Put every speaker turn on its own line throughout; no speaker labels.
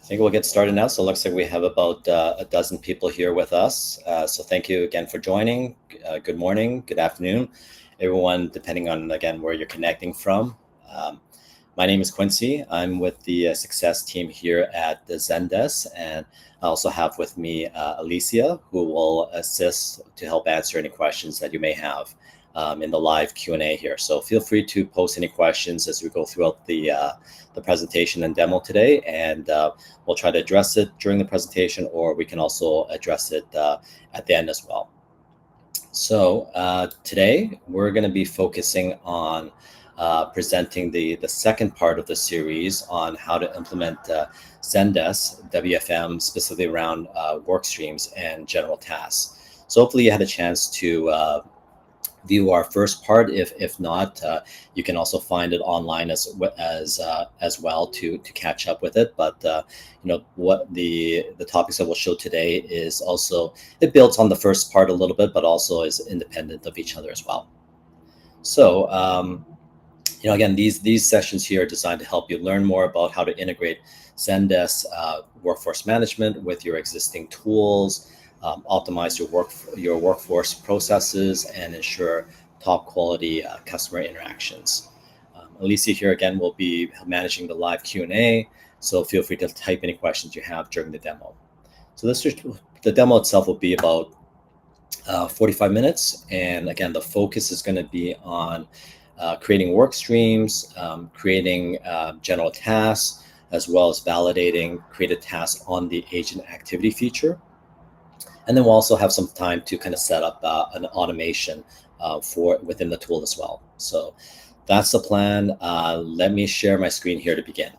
think we'll get started now. So it looks like we have about a dozen people here with us. So thank you again for joining. Good morning, good afternoon, everyone, depending on, again, where you're connecting from. My name is Quincy. I'm with the success team here at the Zendesk, and I also have with me Alicia, who will assist to help answer any questions that you may have in the live Q&A here. So feel free to post any questions as we go throughout the presentation and demo today, and we'll try to address it during the presentation, or we can also address it at the end as well. So today we're going to be focusing on presenting the second part of the series on how to implement Zendesk WFM, specifically around Workstreams and general tasks. So hopefully you had a chance to view our first part. If not, you can also find it online as well to catch up with it. But what the topics that we'll show today is also, it builds on the first part a little bit, but also is independent of each other as well. So again, these sessions here are designed to help you learn more about how to integrate Zendesk Workforce Management with your existing tools, optimize your workforce processes, and ensure top quality customer interactions. Alicia here again will be managing the live Q&A, so feel free to type any questions you have during the demo. So the demo itself will be about 45 minutes, and again, the focus is going to be on creating work streams, creating general tasks, as well as validating created tasks on the agent activity feature. And then we'll also have some time to kind of set up an automation for within the tool as well. So that's the plan. Let me share my screen here to begin.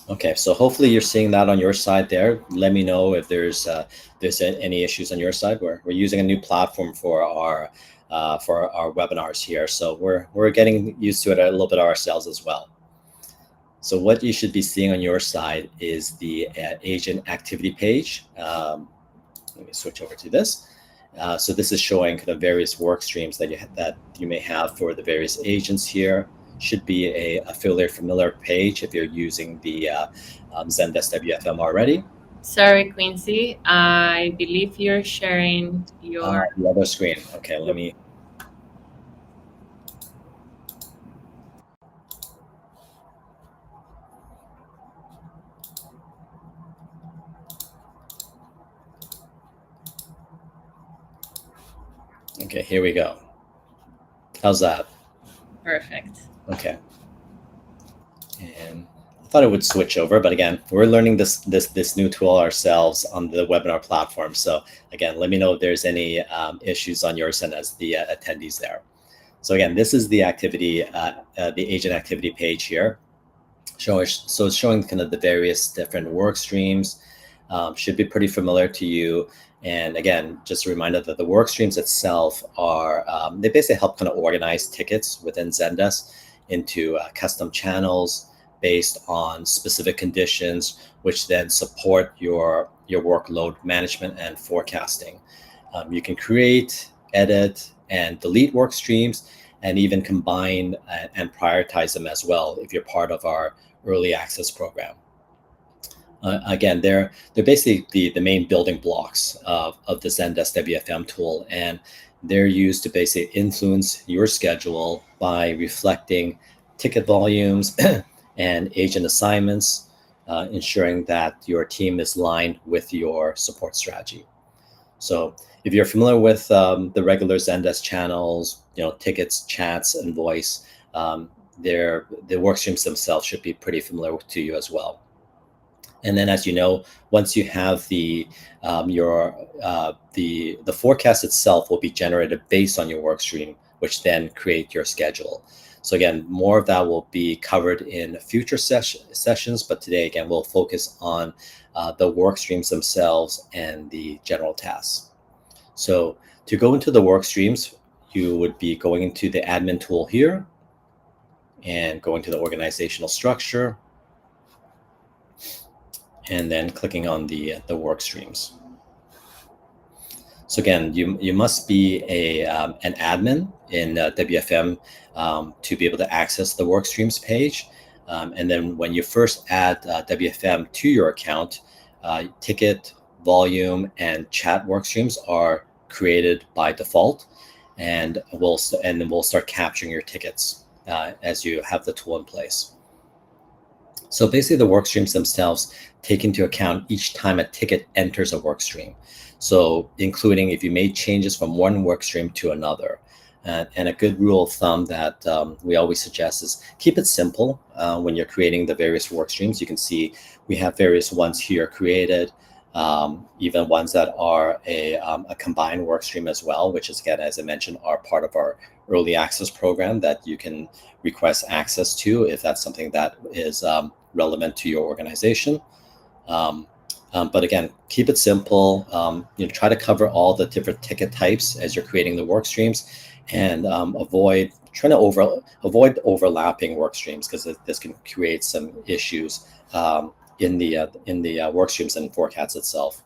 Okay, so hopefully you're seeing that on your side there. Let me know if there's any issues on your side. We're using a new platform for our webinars here, so we're getting used to it a little bit ourselves as well. So what you should be seeing on your side is the agent activity page. Let me switch over to this. So this is showing kind of various work streams that you may have for the various agents here. Should be a fairly familiar page if you're using the Zendesk WFM already.
Sorry, Quincy. I believe you're sharing your
the other screen. Okay, let me. Okay, here we go. How's that?
Perfect.
Okay. And I thought it would switch over, but again, we're learning this new tool ourselves on the webinar platform. So again, let me know if there's any issues on your end as the attendees there. So again, this is the activity, the agent activity page here. So it's showing kind of the various different work streams. Should be pretty familiar to you. And again, just a reminder that the work streams itself are, they basically help kind of organize tickets within Zendesk into custom channels based on specific conditions, which then support your workload management and forecasting. You can create, edit, and delete work streams, and even combine and prioritize them as well if you're part of our early access program. Again, they're basically the main building blocks of the Zendesk WFM tool, and they're used to basically influence your schedule by reflecting ticket volumes and agent assignments, ensuring that your team is aligned with your support strategy. So if you're familiar with the regular Zendesk channels, tickets, chats, and voice, the work streams themselves should be pretty familiar to you as well. And then, as you know, once you have the forecast itself will be generated based on your work stream, which then create your schedule. So again, more of that will be covered in future sessions, but today, again, we'll focus on the work streams themselves and the general tasks. So to go into the work streams, you would be going into the admin tool here and going to the organizational structure, and then clicking on the work streams. So again, you must be an admin in WFM to be able to access the Workstreams page. And then when you first add WFM to your account, ticket, volume, and chat Workstreams are created by default, and then we'll start capturing your tickets as you have the tool in place. So basically the work streams themselves take into account each time a ticket enters a work stream. So including if you made changes from one work stream to another. And a good rule of thumb that we always suggest is keep it simple when you're creating the various work streams. You can see we have various ones here created, even ones that are a combined work stream as well, which is, again, as I mentioned, are part of our early access program that you can request access to if that's something that is relevant to your organization. But again, keep it simple. Try to cover all the different ticket types as you're creating the work streams, and avoid overlapping work streams, because this can create some issues in the work streams and forecasts itself.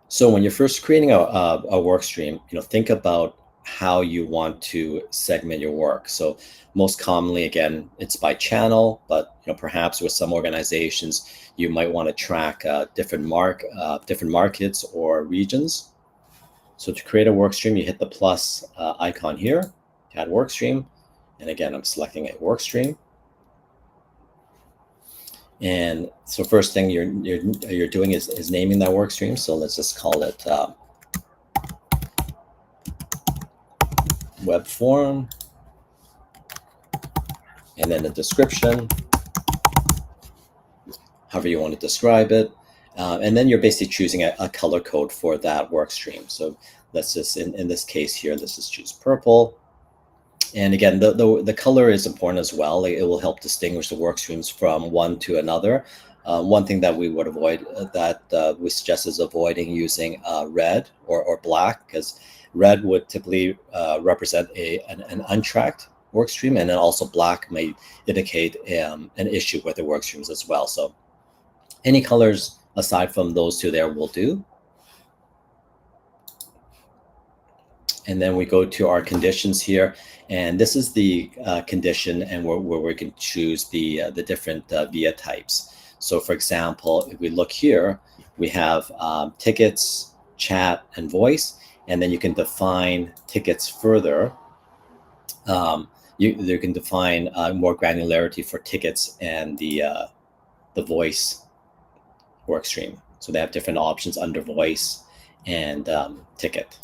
So when you're first creating a work stream, think about how you want to segment your work. So most commonly, again, it's by channel, but perhaps with some organizations, you might want to track different markets or regions. So to create a work stream, you hit the plus icon here to add work stream. And again, I'm selecting a work stream. And so first thing you're doing is naming that work stream. So let's just call it web form, and then the description, however you want to describe it. And then you're basically choosing a color code for that work stream. So let's just, in this case here, let's just choose purple. And again, the color is important as well. It will help distinguish the work streams from one to another. One thing that we would avoid, that we suggest, is avoiding using red or black, because red would typically represent an untracked work stream, and then also black may indicate an issue with the work streams as well. So any colors aside from those two there will do. And then we go to our conditions here, and this is the condition, and where we can choose the different via types. So for example, if we look here, we have tickets, chat, and voice, and then you can define tickets further. You can define more granularity for tickets and the voice work stream. So they have different options under voice and ticket.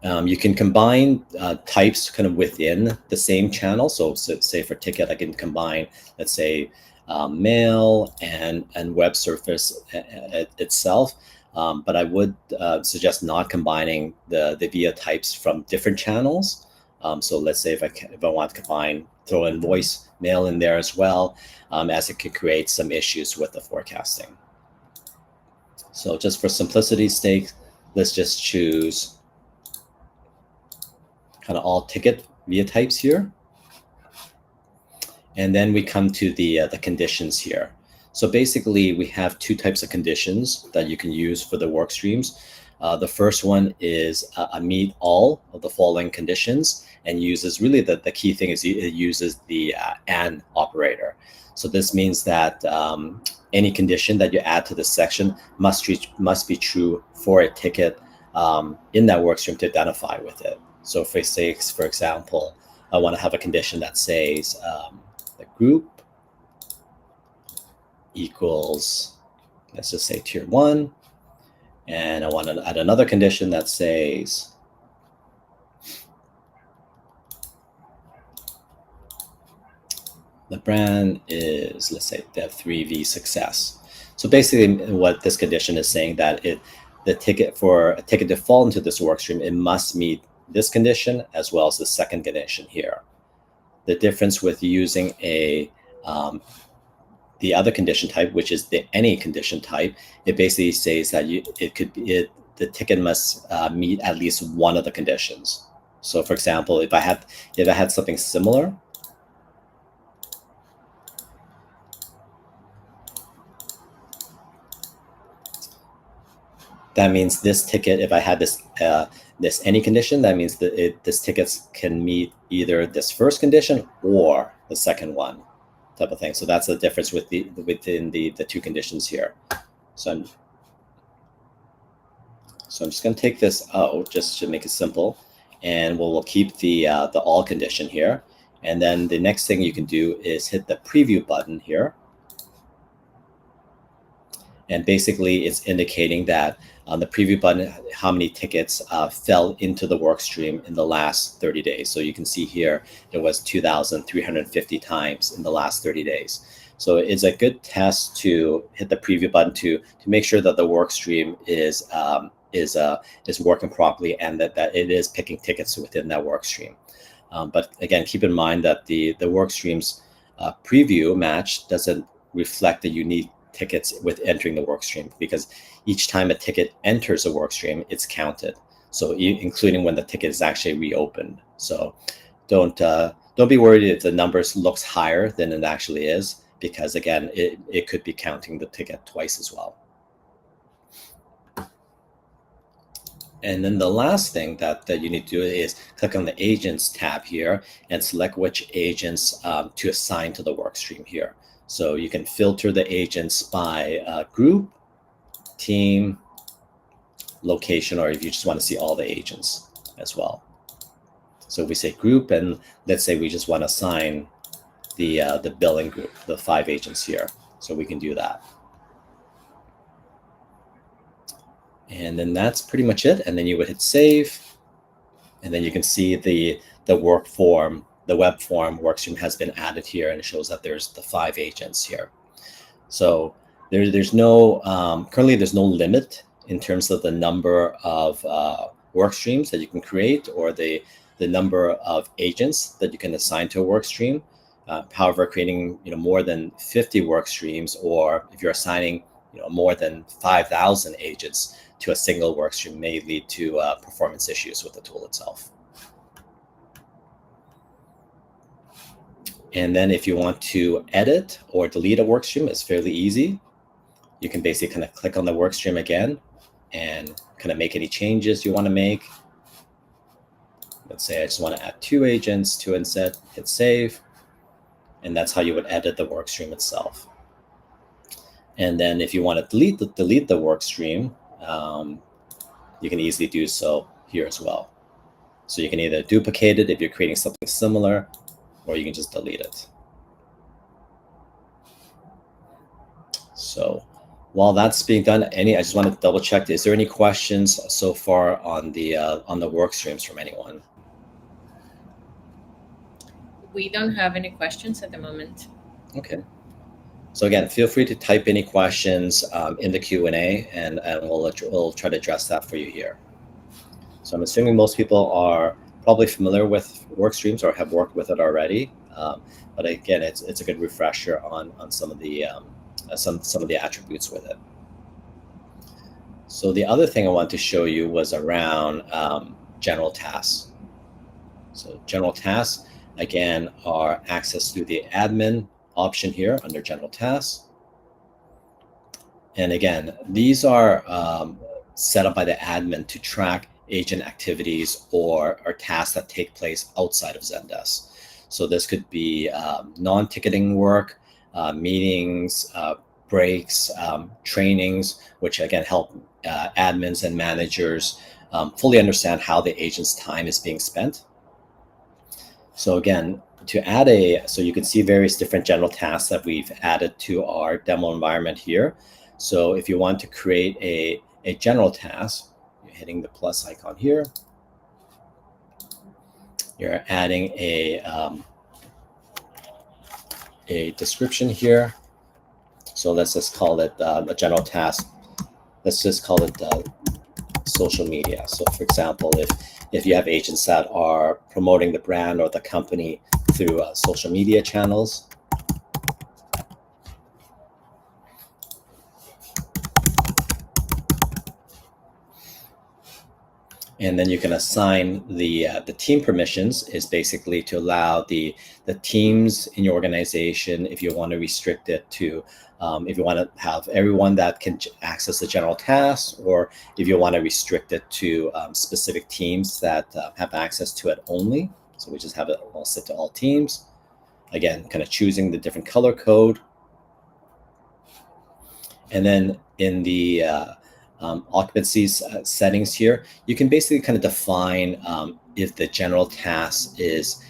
You can combine types kind of within the same channel. So say for ticket, I can combine, let's say, mail and web surface itself. But I would suggest not combining the via types from different channels. So let's say if I want to throw in voice mail in there as well, as it could create some issues with the forecasting. So just for simplicity's sake, let's just choose kind of all ticket via types here. And then we come to the conditions here. So basically we have two types of conditions that you can use for the work streams. The first one is meet all of the following conditions, and uses, really the key thing is it uses the and operator. So this means that any condition that you add to this section must be true for a ticket in that work stream to identify with it. So if we say, for example, I want to have a condition that says the group equals, let's just say, tier 1, and I want to add another condition that says the brand is, let's say, Dev3V success. So basically what this condition is saying, that the ticket, for a ticket to fall into this work stream, it must meet this condition as well as the second condition here. The difference with using the other condition type, which is the any condition type, it basically says that the ticket must meet at least one of the conditions. So for example, if I had something similar, that means this ticket, if I had this this any condition, that means that this tickets can meet either this first condition or the second one, type of thing. So that's the difference within the two conditions here. So I'm just going to take this out just to make it simple, and we'll keep the all condition here. And then the next thing you can do is hit the preview button here. And basically it's indicating that on the preview button, how many tickets fell into the work stream in the last 30 days. So you can see here, it was 2,350 times in the last 30 days. So it's a good test to hit the preview button to make sure that the work stream is working properly, and that it is picking tickets within that work stream. But again, keep in mind that the work stream's preview match doesn't reflect the unique tickets with entering the work stream, because each time a ticket enters a work stream, it's counted. So including when the ticket is actually reopened. So don't be worried if the numbers looks higher than it actually is, because again, it could be counting the ticket twice as well. And then the last thing that you need to do is click on the Agents tab here and select which agents to assign to the work stream here. So you can filter the agents by group, team, location, or if you just want to see all the agents as well. So we say group, and let's say we just want to assign the billing group, the 5 agents here. So we can do that. And then that's pretty much it. And then you would hit save. And then you can see the work form, the web form workstream has been added here, and it shows that there's the 5 agents here. So there's no, currently there's no limit in terms of the number of work streams that you can create, or the number of agents that you can assign to a work stream. However, creating more than 50 work streams, or if you're assigning more than 5,000 agents to a single work stream, may lead to performance issues with the tool itself. And then if you want to edit or delete a work stream, it's fairly easy. You can basically kind of click on the work stream again and kind of make any changes you want to make. Let's say I just want to add 2 agents to inset, hit save, and that's how you would edit the work stream itself. And then if you want to delete the work stream, you can easily do so here as well. So you can either duplicate it if you're creating something similar, or you can just delete it. So while that's being done, I just want to double check, is there any questions so far on the work streams from anyone?
We don't have any questions at the moment.
Okay. So again, feel free to type any questions in the Q&A, and we'll try to address that for you here. So I'm assuming most people are probably familiar with Workstreams or have worked with it already. But again, it's a good refresher on some of the attributes with it. So the other thing I want to show you was around general tasks. So general tasks, again, are accessed through the admin option here under general tasks. And again, these are set up by the admin to track agent activities or tasks that take place outside of Zendesk. So this could be non-ticketing work, meetings, breaks, trainings, which again help admins and managers fully understand how the agent's time is being spent. So again, to add so you can see various different general tasks that we've added to our demo environment here. So if you want to create a general task, you're hitting the plus icon here. You're adding a description here. So let's just call it a general task. Let's just call it social media. So for example, if you have agents that are promoting the brand or the company through social media channels, And then you can assign the team permissions is basically to allow the teams in your organization, if you want to restrict it to, if you want to have everyone that can access the general tasks, or if you want to restrict it to specific teams that have access to it only. So we just have it all set to all teams. Again, kind of choosing the different color code. And then in the occupancy settings here, you can basically kind of define if the general task is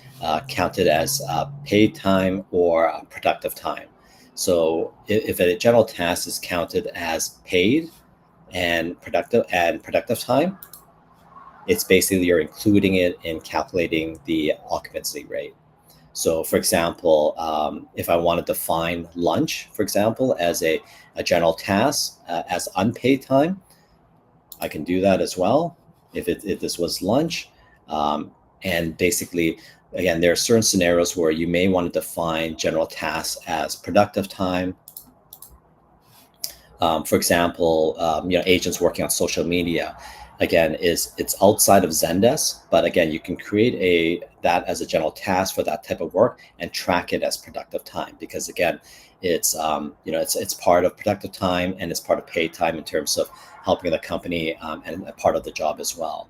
counted as paid time or productive time. So if a general task is counted as paid and productive time, it's basically you're including it in calculating the occupancy rate. So for example, if I want to define lunch, for example, as a general task as unpaid time, I can do that as well if this was lunch. And basically, again, there are certain scenarios where you may want to define general tasks as productive time. For example, agents working on social media, again, it's outside of Zendesk, but again, you can create that as a general task for that type of work and track it as productive time, because again, it's it's part of productive time and it's part of paid time in terms of helping the company and a part of the job as well.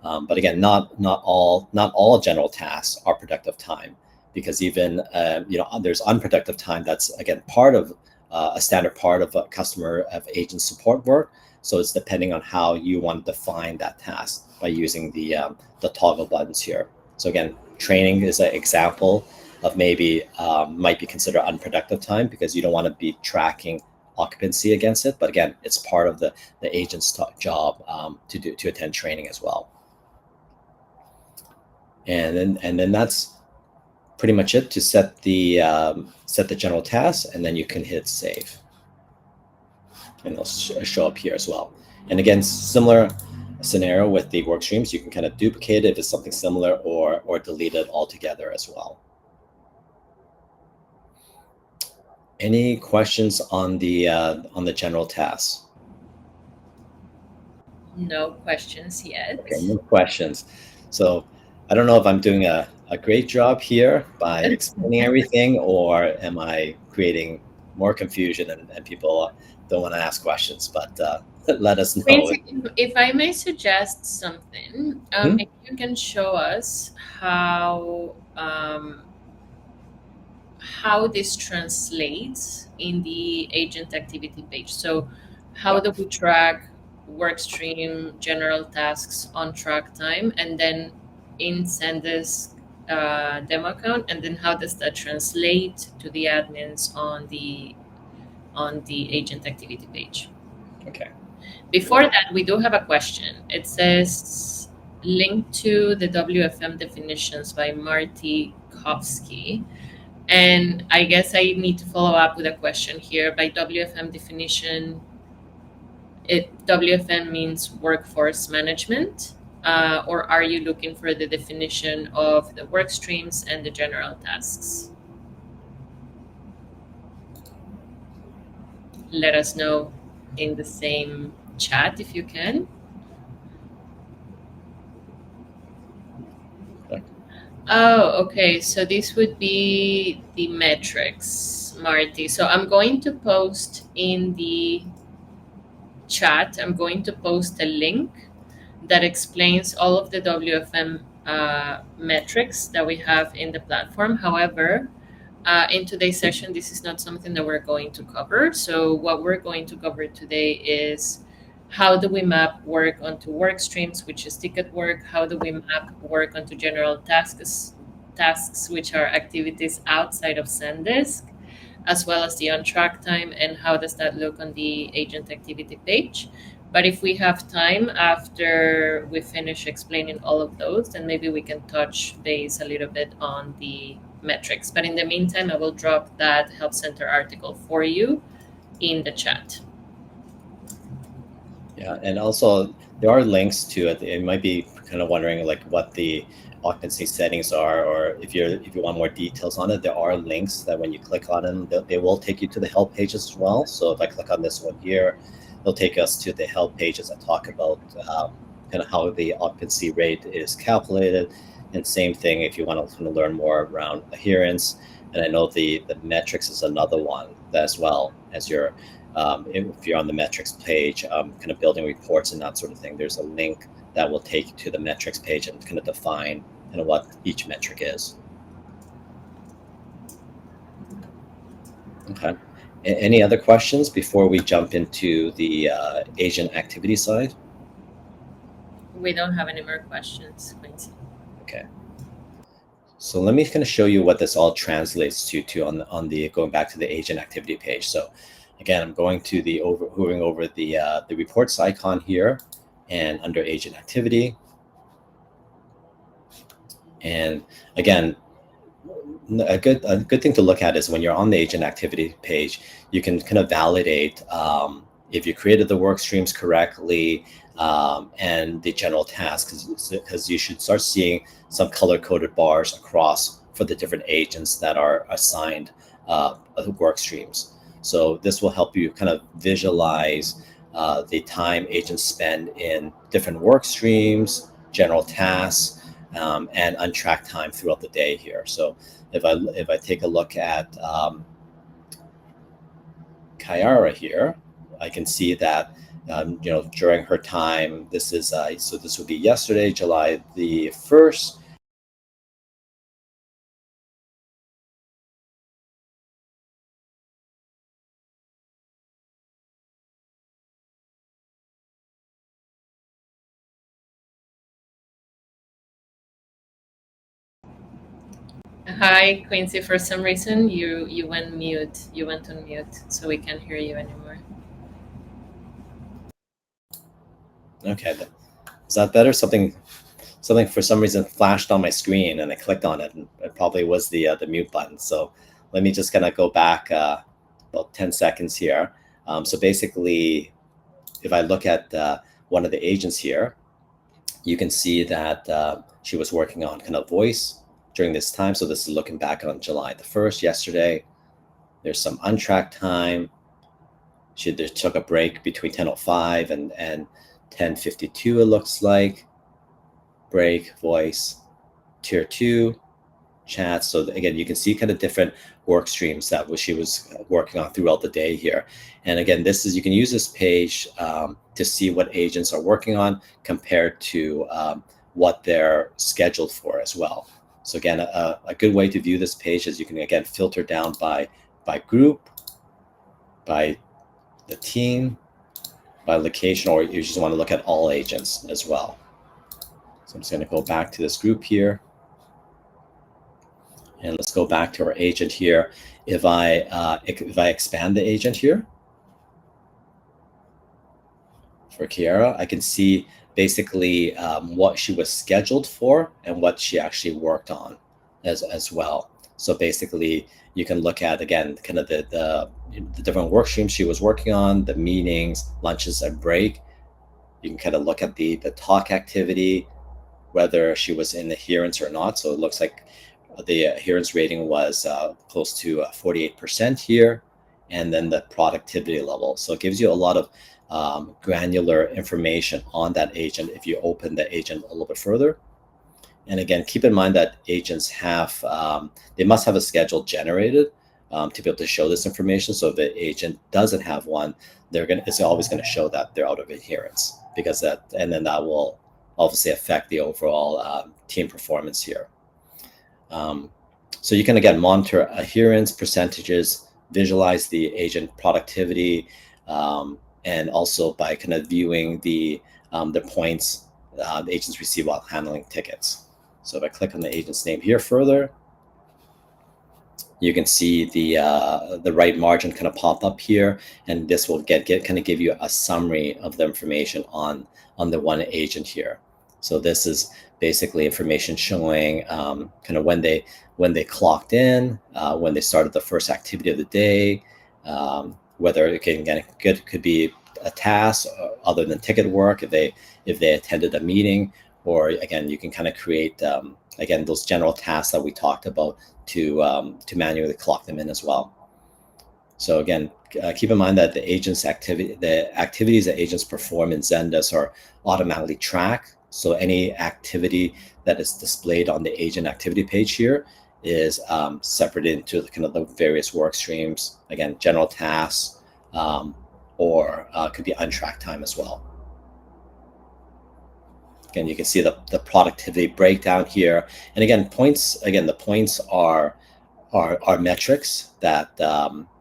But again, not all general tasks are productive time, because even there's unproductive time that's again part of a standard part of a customer of agent support work. So it's depending on how you want to define that task by using the toggle buttons here. So again, training is an example of maybe might be considered unproductive time because you don't want to be tracking occupancy against it. But again, it's part of the agent's job to attend training as well. And then that's pretty much it to set the general task, and then you can hit save, and it'll show up here as well. And again, similar scenario with the work streams, you can kind of duplicate it if it's something similar, or delete it altogether as well. Any questions on the general tasks?
No questions yet.
Okay, no questions. So I don't know if I'm doing a great job here by explaining everything, or am I creating more confusion and people don't want to ask questions, but let us know.
If I may suggest something, if you can show us how this translates in the agent activity page. So how do we track workstream general tasks on track time, and then in Zendesk demo account, and then how does that translate to the admins on the agent activity page?
Okay.
Before that, we do have a question. It says link to the WFM definitions by Marty Kovsky. And I guess I need to follow up with a question here. By WFM definition, WFM means workforce management, or are you looking for the definition of the work streams and the general tasks? Let us know in the same chat if you can. Oh, okay. So this would be the metrics, Marty. So I'm going to post in the chat, I'm going to post a link that explains all of the WFM metrics that we have in the platform. However, in today's session, this is not something that we're going to cover. So what we're going to cover today is how do we map work onto work streams, which is ticket work? How do we map work onto general tasks, which are activities outside of Zendesk, as well as the on-track time, and how does that look on the agent activity page? But if we have time after we finish explaining all of those, then maybe we can touch base a little bit on the metrics. But in the meantime, I will drop that Help Center article for you in the chat.
Yeah, and also there are links to it. You might be kind of wondering like what the occupancy settings are, or if you want more details on it, there are links that when you click on them, they will take you to the help pages as well. So if I click on this one here, it'll take us to the help pages that talk about kind of how the occupancy rate is calculated. And same thing if you want to learn more around adherence. And I know the metrics is another one as well as your if you're on the metrics page, kind of building reports and that sort of thing. There's a link that will take you to the metrics page and kind of define kind of what each metric is. Okay. Any other questions before we jump into the agent activity side?
We don't have any more questions, Quincy.
Okay. So let me kind of show you what this all translates to on the going back to the agent activity page. So again, I'm going to the hovering over the reports icon here, and under agent activity. And again, a good thing to look at is when you're on the agent activity page, you can kind of validate if you created the work streams correctly and the general tasks, because you should start seeing some color-coded bars across for the different agents that are assigned work streams. So this will help you kind of visualize the time agents spend in different work streams, general tasks, and untracked time throughout the day here. So if I take a look at Kyara here, I can see that during her time, this is so this would be yesterday, July the 1st.
Hi, Quincy. For some reason, you went mute. You went on mute, so we can't hear you anymore.
Okay, is that better? Something for some reason flashed on my screen, and I clicked on it, and it probably was the mute button. So let me just kind of go back about 10 seconds here. So basically, if I look at one of the agents here, you can see that she was working on kind of voice during this time. So this is looking back on July the 1st, yesterday. There's some untracked time. She took a break between 10:05 and 10:52, it looks like. Break, voice, tier 2, chat. So again, you can see kind of different work streams that she was working on throughout the day here. And again, you can use this page to see what agents are working on compared to what they're scheduled for as well. So again, a good way to view this page is you can again filter down by group, by the team, by location, or you just want to look at all agents as well. So I'm just going to go back to this group here. And let's go back to our agent here. If I expand the agent here for Kiara, I can see basically what she was scheduled for and what she actually worked on as well. So basically, you can look at, again, kind of the different work streams she was working on, the meetings, lunches, and break. You can kind of look at the talk activity, whether she was in adherence or not. So it looks like the adherence rating was close to 48% here, and then the productivity level. So it gives you a lot of granular information on that agent if you open the agent a little bit further. And again, keep in mind that agents have, they must have a schedule generated to be able to show this information. So if the agent doesn't have one, it's always going to show that they're out of adherence, because and then that will obviously affect the overall team performance here. So you can again monitor adherence percentages, visualize the agent productivity, and also by kind of viewing the points the agents receive while handling tickets. So if I click on the agent's name here further, you can see the right margin kind of pop up here, and this will kind of give you a summary of the information on the one agent here. So this is basically information showing kind of when they clocked in, when they started the first activity of the day, whether it could be a task other than ticket work, if they attended a meeting, or again, you can kind of create again those general tasks that we talked about to manually clock them in as well. So again, keep in mind that the activities that agents perform in Zendesk are automatically tracked. So any activity that is displayed on the agent activity page here is separated into kind of the various work streams. Again, general tasks, or could be untracked time as well. Again, you can see the productivity breakdown here. And again, the points are metrics that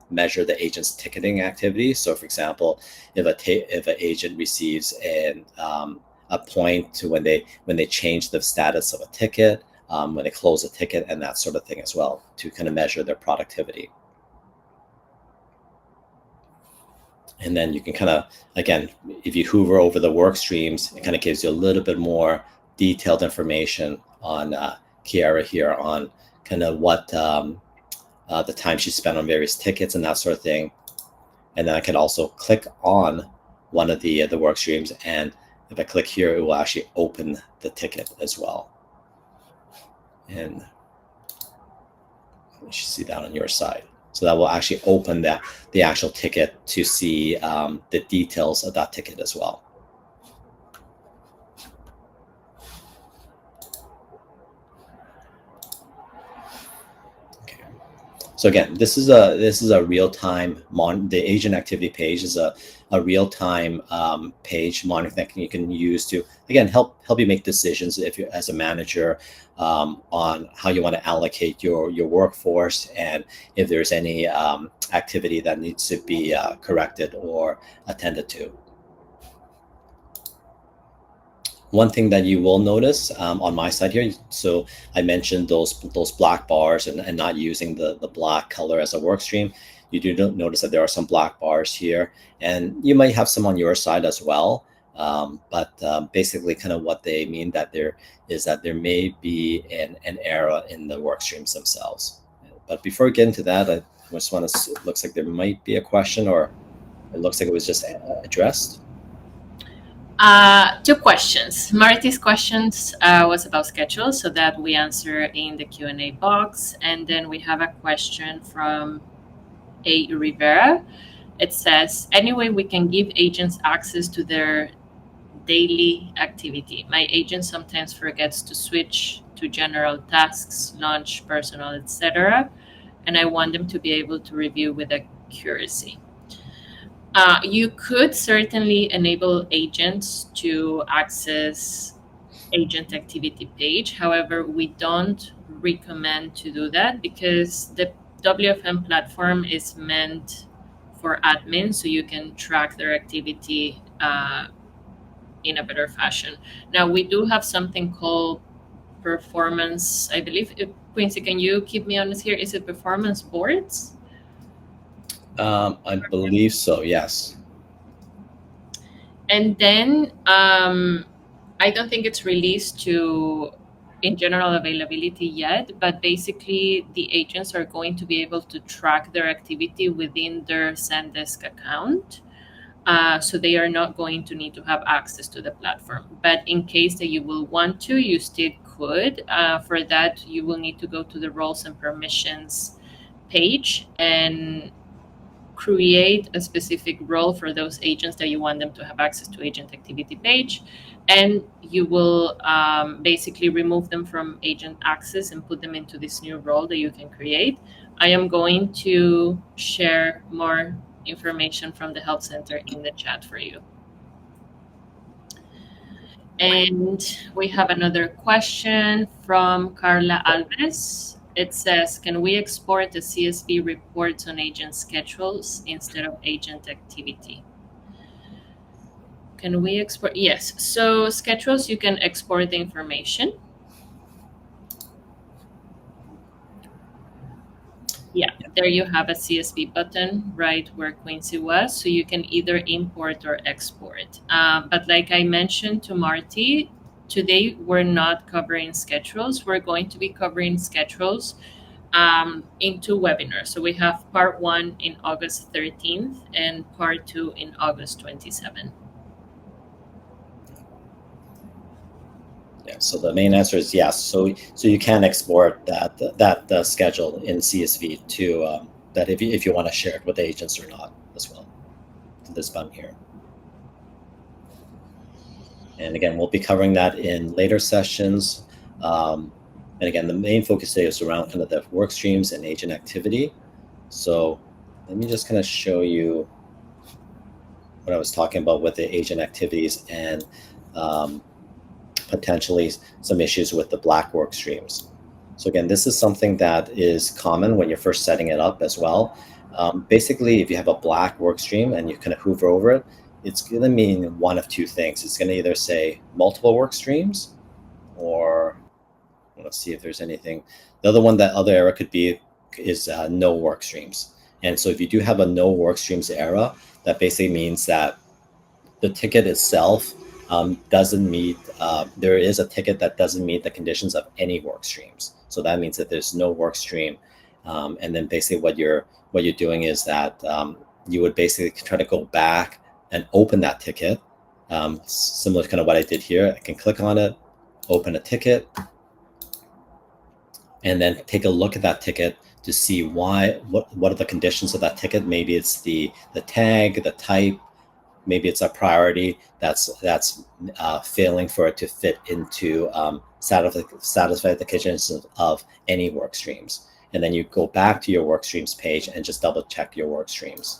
measure the agent's ticketing activity. So for example, if an agent receives a point to when they change the status of a ticket, when they close a ticket, and that sort of thing as well, to kind of measure their productivity. And then you can kind of, again, if you hover over the work streams, it kind of gives you a little bit more detailed information on Kiara here on kind of what the time she spent on various tickets and that sort of thing. And then I can also click on one of the work streams, and if I click here, it will actually open the ticket as well. And you should see that on your side. So that will actually open the actual ticket to see the details of that ticket as well. Okay. So again, this is a real-time the agent activity page is a real-time page monitoring that you can use to, again, help you make decisions if you as a manager on how you want to allocate your workforce, and if there's any activity that needs to be corrected or attended to. One thing that you will notice on my side here, so I mentioned those black bars and not using the black color as a work stream. You do notice that there are some black bars here, and you might have some on your side as well. But basically kind of what they mean that there may be an error in the work streams themselves. But before we get into that, I just want to, it looks like there might be a question, or it looks like it was just addressed.
Two questions. Marty's questions was about schedules, so that we answer in the Q&A box. And then we have a question from A. Rivera. It says, any way we can give agents access to their daily activity? My agent sometimes forgets to switch to general tasks, lunch, personal, etc. And I want them to be able to review with accuracy. You could certainly enable agents to access agent activity page. However, we don't recommend to do that because the WFM platform is meant for admins, so you can track their activity in a better fashion. Now, we do have something called performance, I believe. Quincy, can you keep me honest here? Is it performance boards?
I believe so, yes.
And then I don't think it's released in general availability yet, but basically the agents are going to be able to track their activity within their Zendesk account. So they are not going to need to have access to the platform. But in case that you will want to, you still could. For that, you will need to go to the roles and permissions page and create a specific role for those agents that you want them to have access to agent activity page. And you will basically remove them from agent access and put them into this new role that you can create. I am going to share more information from the help center in the chat for you. And we have another question from Carla Alves. It says, can we export the CSV reports on agent schedules instead of agent activity? Can we export? Yes. So schedules, you can export the information. Yeah, there you have a CSV button right where Quincy was. So you can either import or export. But like I mentioned to Marty, today we're not covering schedules. We're going to be covering schedules in two webinars. So we have part 1 in August 13th and part 2 in August 27th.
Yeah, so the main answer is yes. So you can export that schedule in CSV that if you want to share it with the agents or not as well. This button here. And again, we'll be covering that in later sessions. And again, the main focus today is around kind of the work streams and agent activity. So let me just kind of show you what I was talking about with the agent activities and potentially some issues with the black work streams. So again, this is something that is common when you're first setting it up as well. Basically, if you have a black work stream and you kind of hover over it, it's going to mean one of two things. It's going to either say multiple work streams, or let's see if there's anything. The other error could be is no work streams. And so if you do have a no work streams error, that basically means that the ticket itself doesn't meet, there is a ticket that doesn't meet the conditions of any work streams. So that means that there's no work stream. And then basically what you're doing is that you would basically try to go back and open that ticket. Similar to kind of what I did here. I can click on it, open a ticket, and then take a look at that ticket to see what are the conditions of that ticket. Maybe it's the tag, the type, maybe it's a priority that's failing for it to fit into satisfy the conditions of any work streams. And then you go back to your work streams page and just double check your work streams.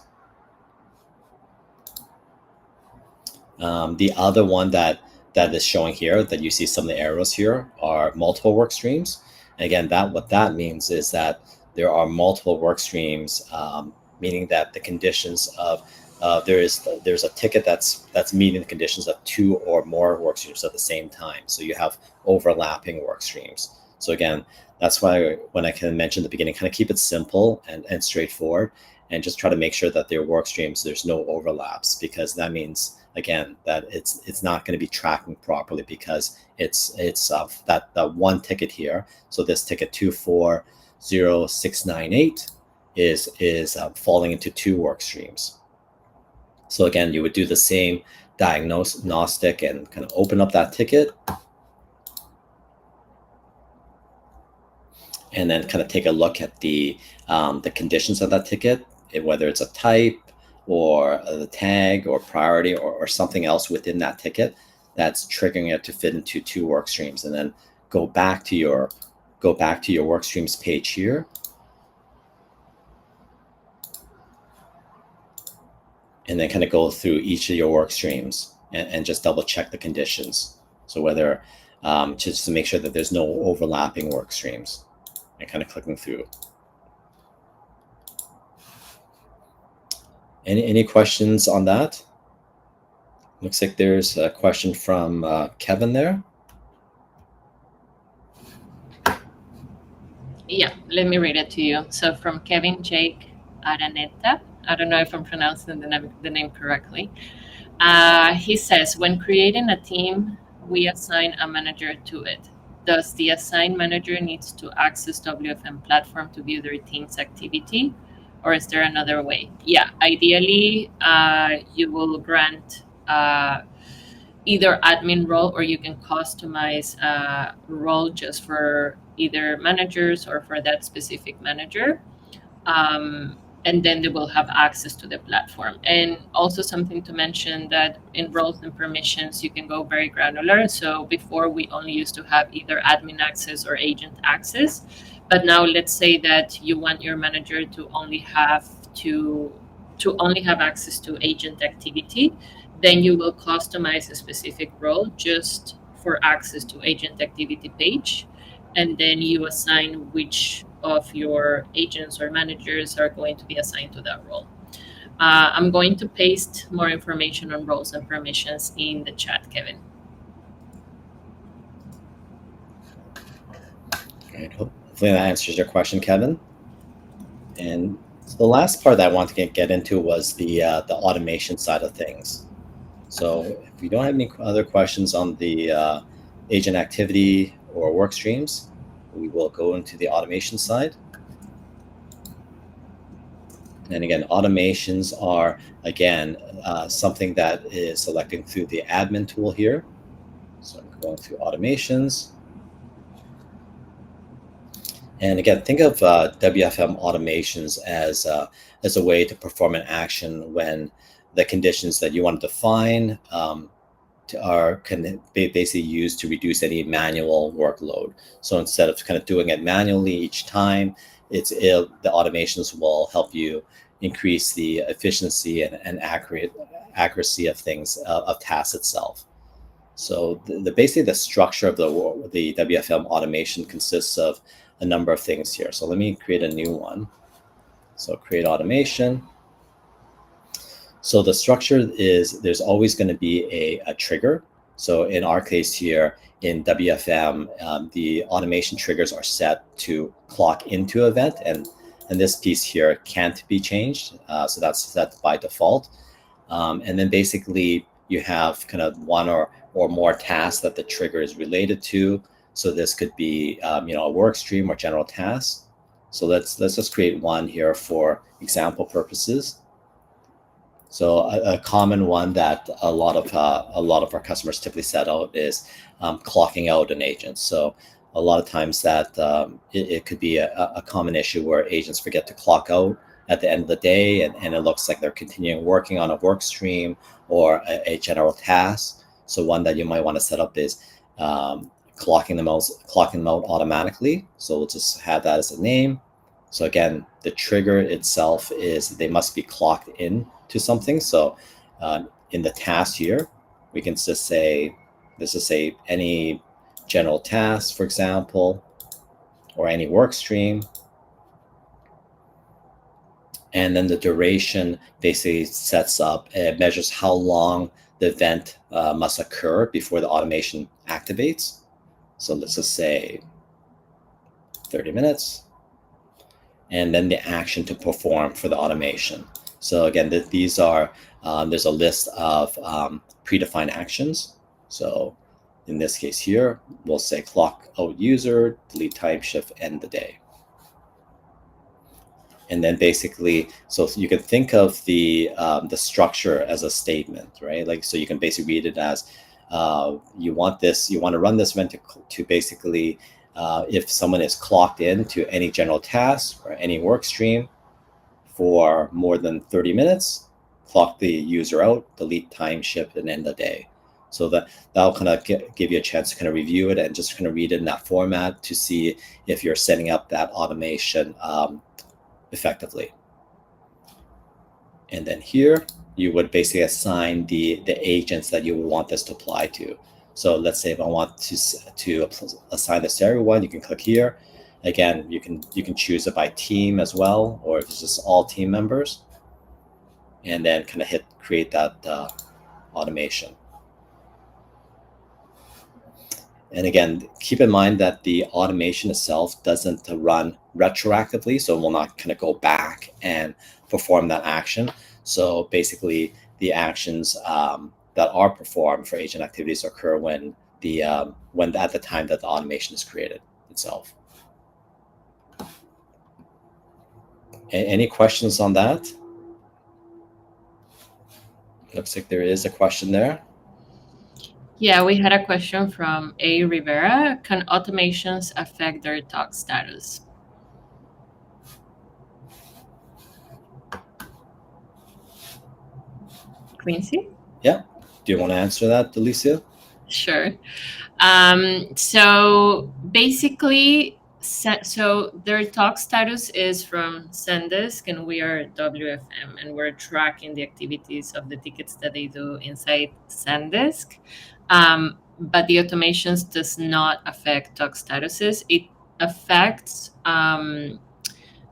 The other one that is showing here, that you see some of the arrows here, are multiple work streams. And again, what that means is that there are multiple work streams, meaning that the conditions of there's a ticket that's meeting the conditions of two or more work streams at the same time. So you have overlapping work streams. So again, that's why when I kind of mentioned at the beginning, kind of keep it simple and straightforward, and just try to make sure that their work streams, there's no overlaps, because that means, again, that it's not going to be tracking properly, because it's that one ticket here. So this ticket 240698 is falling into two work streams. So again, you would do the same diagnostic and kind of open up that ticket, and then kind of take a look at the conditions of that ticket, whether it's a type or the tag or priority or something else within that ticket that's triggering it to fit into two work streams. And then go back to your work streams page here, and then kind of go through each of your work streams and just double check the conditions. So whether just to make sure that there's no overlapping work streams, and kind of clicking through. Any questions on that? Looks like there's a question from Kevin there.
Yeah, let me read it to you. So from Kevin Jake Araneta, I don't know if I'm pronouncing the name correctly. He says, when creating a team, we assign a manager to it. Does the assigned manager needs to access WFM platform to view their team's activity, or is there another way? Yeah, ideally, you will grant either admin role, or you can customize a role just for either managers or for that specific manager. And then they will have access to the platform. And also something to mention, that in roles and permissions, you can go very granular. So before, we only used to have either admin access or agent access. But now let's say that you want your manager to only have access to agent activity, then you will customize a specific role just for access to agent activity page. And then you assign which of your agents or managers are going to be assigned to that role. I'm going to paste more information on roles and permissions in the chat, Kevin.
Great. Hopefully that answers your question, Kevin. And so the last part that I want to get into was the automation side of things. So if we don't have any other questions on the agent activity or work streams, we will go into the automation side. And again, automations are, again, something that is selecting through the admin tool here. So I'm going through automations. And again, think of WFM automations as a way to perform an action when the conditions that you want to define can be basically used to reduce any manual workload. So instead of kind of doing it manually each time, the automations will help you increase the efficiency and accuracy of things, of tasks itself. So basically the structure of the WFM automation consists of a number of things here. So let me create a new one. So create automation. So the structure is there's always going to be a trigger. So in our case here in WFM, the automation triggers are set to clock into event, and this piece here can't be changed. So that's set by default. And then basically you have kind of one or more tasks that the trigger is related to. So this could be a work stream or general tasks. So let's just create one here for example purposes. So a common one that a lot of our customers typically set out is clocking out an agent. So a lot of times that it could be a common issue where agents forget to clock out at the end of the day, and it looks like they're continuing working on a work stream or a general task. So one that you might want to set up is clocking them out automatically. So we'll just have that as a name. So again, the trigger itself is they must be clocked in to something. So in the task here, we can just say, let's just say any general task, for example, or any work stream. And then the duration basically sets up, it measures how long the event must occur before the automation activates. So let's just say 30 minutes. And then the action to perform for the automation. So again, these are, there's a list of predefined actions. So in this case here, we'll say clock out user, delete time shift, end the day. And then basically, so you can think of the structure as a statement, right? Like, so you can basically read it as you want to run this event to basically, if someone is clocked in to any general task or any work stream for more than 30 minutes, clock the user out, delete time shift, and end the day. So that'll kind of give you a chance to kind of review it and just kind of read it in that format to see if you're setting up that automation effectively. And then here, you would basically assign the agents that you would want this to apply to. So let's say if I want to assign this to everyone, you can click here. Again, you can choose it by team as well, or if it's just all team members, and then kind of hit create that automation. And again, keep in mind that the automation itself doesn't run retroactively, so it will not kind of go back and perform that action. So basically, the actions that are performed for agent activities occur when at the time that the automation is created itself. Any questions on that? Looks like there is a question there.
Yeah, we had a question from A. Rivera. Can automations affect their talk status? Quincy?
Yeah. Do you want to answer that, Alicia?
Sure. So basically, so their talk status is from Zendesk, and we are WFM, and we're tracking the activities of the tickets that they do inside Zendesk. But the automations does not affect talk statuses. It affects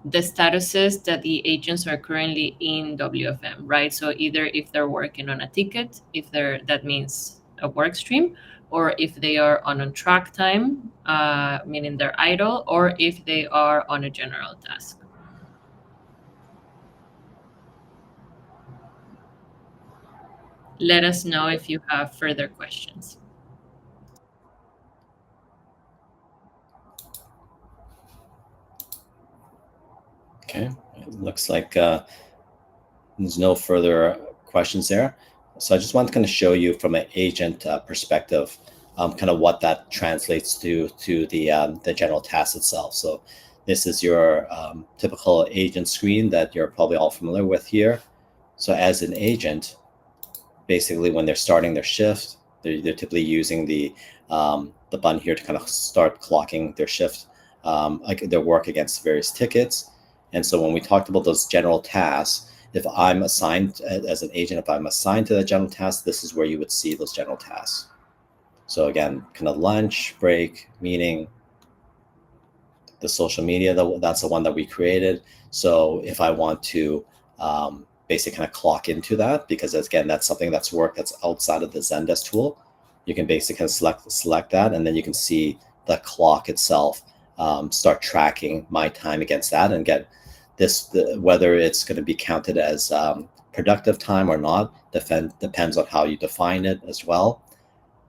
the statuses that the agents are currently in WFM, right? So either if they're working on a ticket, that means a work stream, or if they are on track time, meaning they're idle, or if they are on a general task. Let us know if you have further questions.
Okay, it looks like there's no further questions there. So I just want to kind of show you from an agent perspective, kind of what that translates to the general task itself. So This is your typical agent screen that you're probably all familiar with here. So as an agent, basically when they're starting their shift, they're typically using the button here to kind of start clocking their shift, like their work against various tickets. And so when we talked about those general tasks, if I'm assigned as an agent, if I'm assigned to the general task, this is where you would see those general tasks. So again, kind of lunch, break, meeting, the social media, that's the one that we created. So if I want to basically kind of clock into that, because again, that's something that's work that's outside of the Zendesk tool, you can basically kind of select that, and then you can see the clock itself start tracking my time against that and get this, whether it's going to be counted as productive time or not, depends on how you define it as well.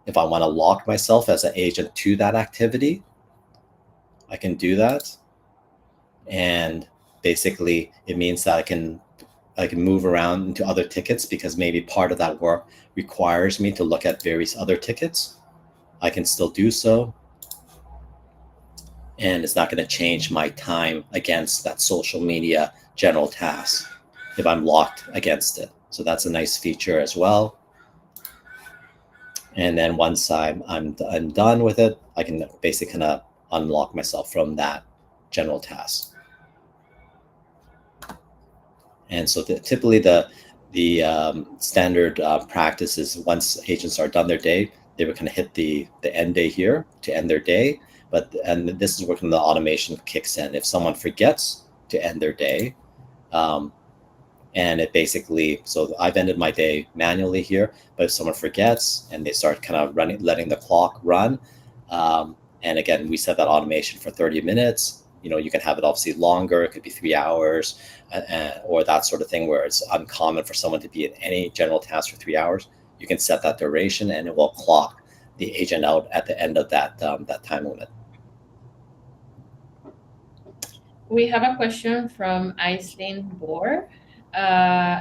If I want to lock myself as an agent to that activity, I can do that. And basically it means that I can move around into other tickets, because maybe part of that work requires me to look at various other tickets. I can still do so, and it's not going to change my time against that social media general task if I'm locked against it. So that's a nice feature as well. And then once I'm done with it, I can basically kind of unlock myself from that general task. And so typically the standard practice is once agents are done their day, they would kind of hit the end day here to end their day. And this is where the automation kicks in. If someone forgets to end their day, and it basically, so I've ended my day manually here, but if someone forgets and they start kind of letting the clock run, and again, we set that automation for 30 minutes. You can have it obviously longer. It could be 3 hours, or that sort of thing, where it's uncommon for someone to be in any general task for 3 hours. You can set that duration, and it will clock the agent out at the end of that time limit.
We have a question from Aislinn Bohr.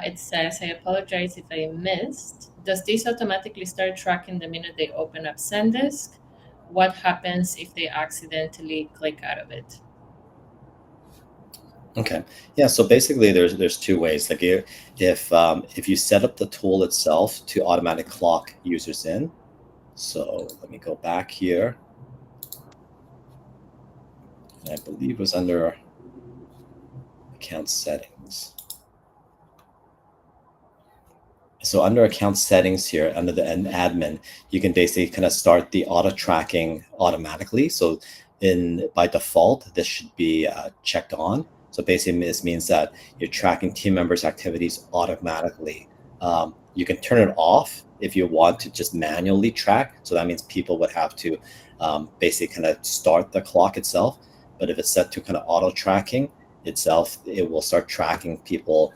It says, I apologize if I missed. Does this automatically start tracking the minute they open up Zendesk? What happens if they accidentally click out of it?
Okay. Yeah. So basically, there's two ways. Like if you set up the tool itself to automatic clock users in. So let me go back here. I believe it was under account settings. So under account settings here, under the admin, you can basically kind of start the auto tracking automatically. So by default, this should be checked on. So basically this means that you're tracking team members' activities automatically. You can turn it off if you want to just manually track. So that means people would have to basically kind of start the clock itself. But if it's set to kind of auto tracking itself, it will start tracking people,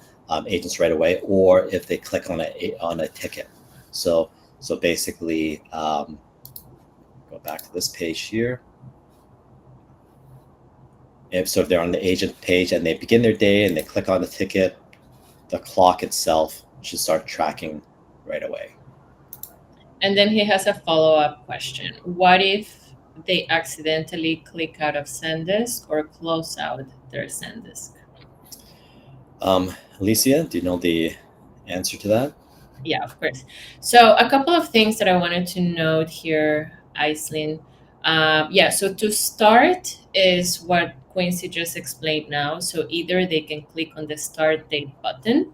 agents right away, or if they click on a ticket. So basically, go back to this page here. If they're on the agent page and they begin their day and they click on the ticket, the clock itself should start tracking right away.
And then he has a follow-up question. What if they accidentally click out of Zendesk or close out their Zendesk?
Alicia, do you know the answer to that?
Yeah, of course. So a couple of things that I wanted to note here, Aislinn. So to start is what Quincy just explained now. So either they can click on the start date button,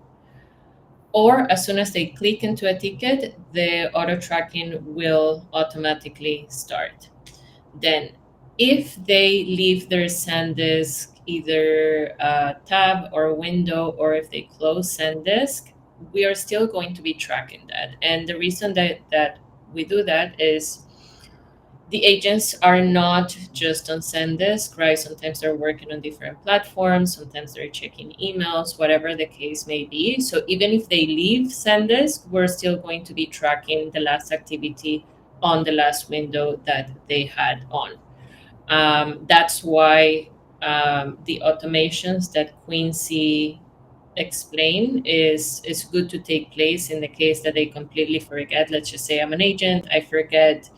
or as soon as they click into a ticket, the auto tracking will automatically start. Then if they leave their Zendesk either a tab or a window, or if they close Zendesk, we are still going to be tracking that. And the reason that we do that is the agents are not just on Zendesk, right? Sometimes they're working on different platforms, sometimes they're checking emails, whatever the case may be. So even if they leave Zendesk, we're still going to be tracking the last activity on the last window that they had on. That's why the automations that Quincy explained is good to take place in the case that they completely forget. Let's just say I'm an agent, I forget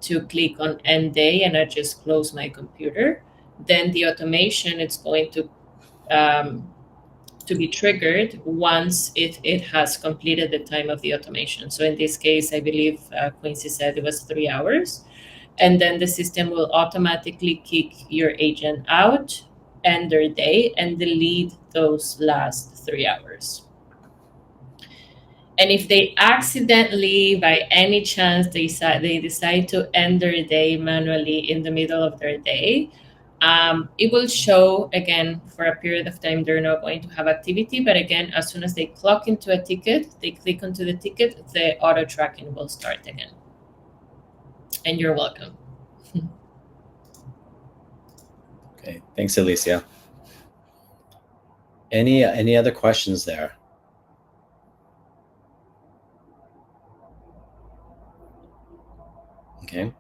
to click on end day and I just close my computer. then the automation is going to be triggered once it has completed the time of the automation. So in this case, I believe Quincy said it was 3 hours. And then the system will automatically kick your agent out, end their day, and delete those last 3 hours. And if they accidentally, by any chance, they decide to end their day manually in the middle of their day, it will show again for a period of time they're not going to have activity. But again, as soon as they clock into a ticket, they click onto the ticket, the auto tracking will start again. And you're welcome.
Okay, thanks, Alicia. Any other questions there? Okay,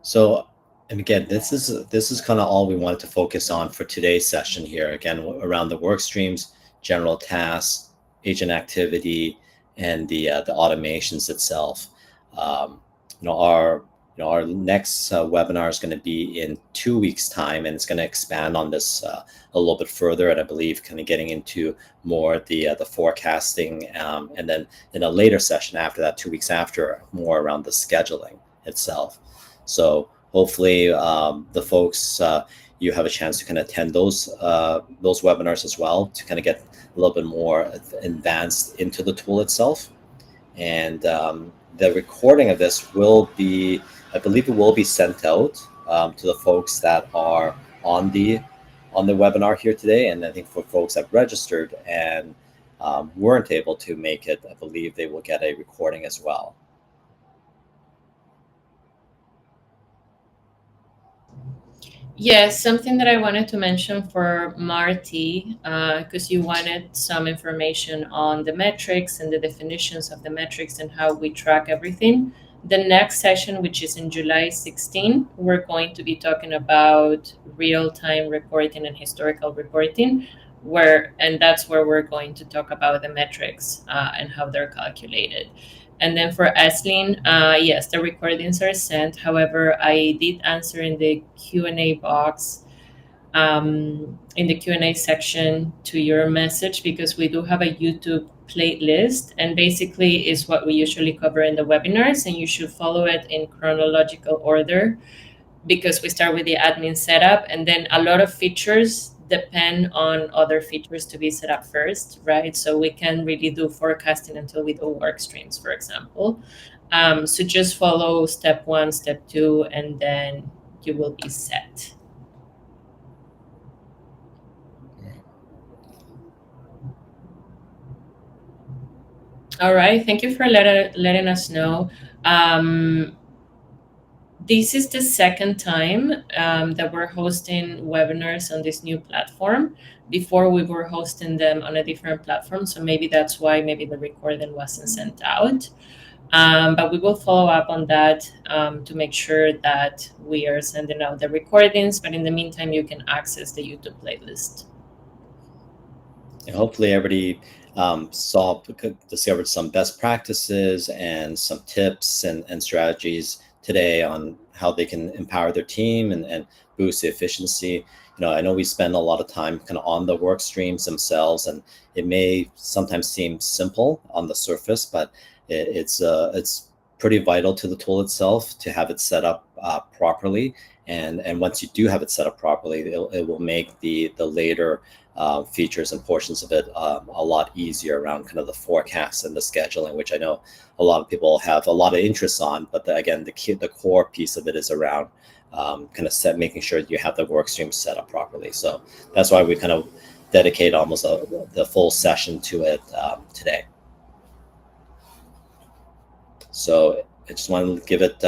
so, and again, this is kind of all we wanted to focus on for today's session here. Again, around the work streams, general tasks, agent activity, and the automations itself. Our next webinar is going to be in 2 weeks' time, and it's going to expand on this a little bit further, and I believe kind of getting into more the forecasting, and then in a later session after that, 2 weeks after, more around the scheduling itself. So hopefully the folks, you have a chance to kind of attend those webinars as well, to kind of get a little bit more advanced into the tool itself. And the recording of this will be, I believe it will be sent out to the folks that are on the webinar here today. And I think for folks that registered and weren't able to make it, I believe they will get a recording as well.
Yes, something that I wanted to mention for Marty, because you wanted some information on the metrics and the definitions of the metrics and how we track everything. The next session, which is in July 16, we're going to be talking about real-time reporting and historical reporting, and that's where we're going to talk about the metrics and how they're calculated. And then for Aislinn, yes, the recordings are sent. However, I did answer in the Q&A box, in the Q&A section to your message, because we do have a YouTube playlist, and basically is what we usually cover in the webinars, and you should follow it in chronological order, because we start with the admin setup, and then a lot of features depend on other features to be set up first, right? So we can really do forecasting until we do Workstreams, for example. So just follow step 1, step 2, and then you will be set. All right, thank you for letting us know. This is the second time that we're hosting webinars on this new platform. Before, we were hosting them on a different platform, so maybe that's why maybe the recording wasn't sent out. But we will follow up on that to make sure that we are sending out the recordings. But in the meantime, you can access the YouTube playlist.
And hopefully everybody discovered some best practices and some tips and strategies today on how they can empower their team and boost the efficiency. I know we spend a lot of time kind of on the work streams themselves, and it may sometimes seem simple on the surface, but it's pretty vital to the tool itself to have it set up properly. And once you do have it set up properly, it will make the later features and portions of it a lot easier around kind of the forecast and the scheduling, which I know a lot of people have a lot of interest on. But again, the core piece of it is around kind of making sure you have the work stream set up properly. So that's why we kind of dedicate almost the full session to it today. So I just want to give it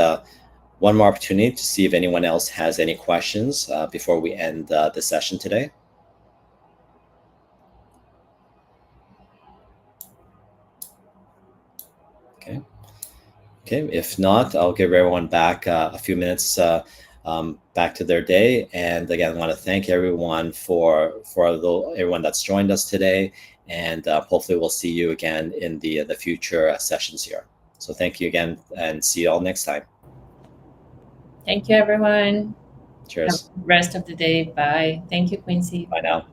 one more opportunity to see if anyone else has any questions before we end the session today. Okay. If not, I'll give everyone back a few minutes back to their day. And again, I want to thank everyone for everyone that's joined us today. And hopefully we'll see you again in the future sessions here. So thank you again, and see you all next time.
Thank you, everyone. Have
Cheers.
the rest of the day. Bye. Thank you, Quincy.
Bye now.